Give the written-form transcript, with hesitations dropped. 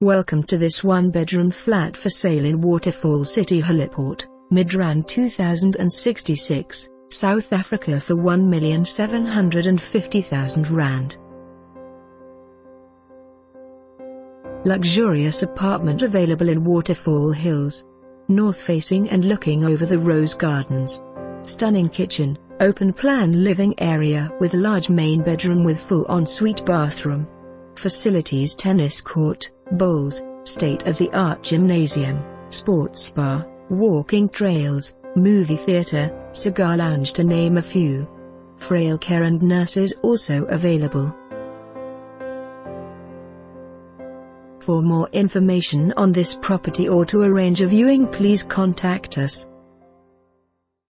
Welcome to this one-bedroom flat for sale in Waterfall City Heliport, Midrand 2066, South Africa for R1,750,000. Luxurious apartment available in Waterfall Hills. North-facing and looking over the rose gardens. Stunning kitchen, open-plan living area with large main bedroom with full ensuite bathroom. Facilities: tennis court, bowls, state-of-the-art gymnasium, sports spa, walking trails, movie theater, cigar lounge to name a few. Frail care and nurses also available. For more information on this property or to arrange a viewing, please contact us.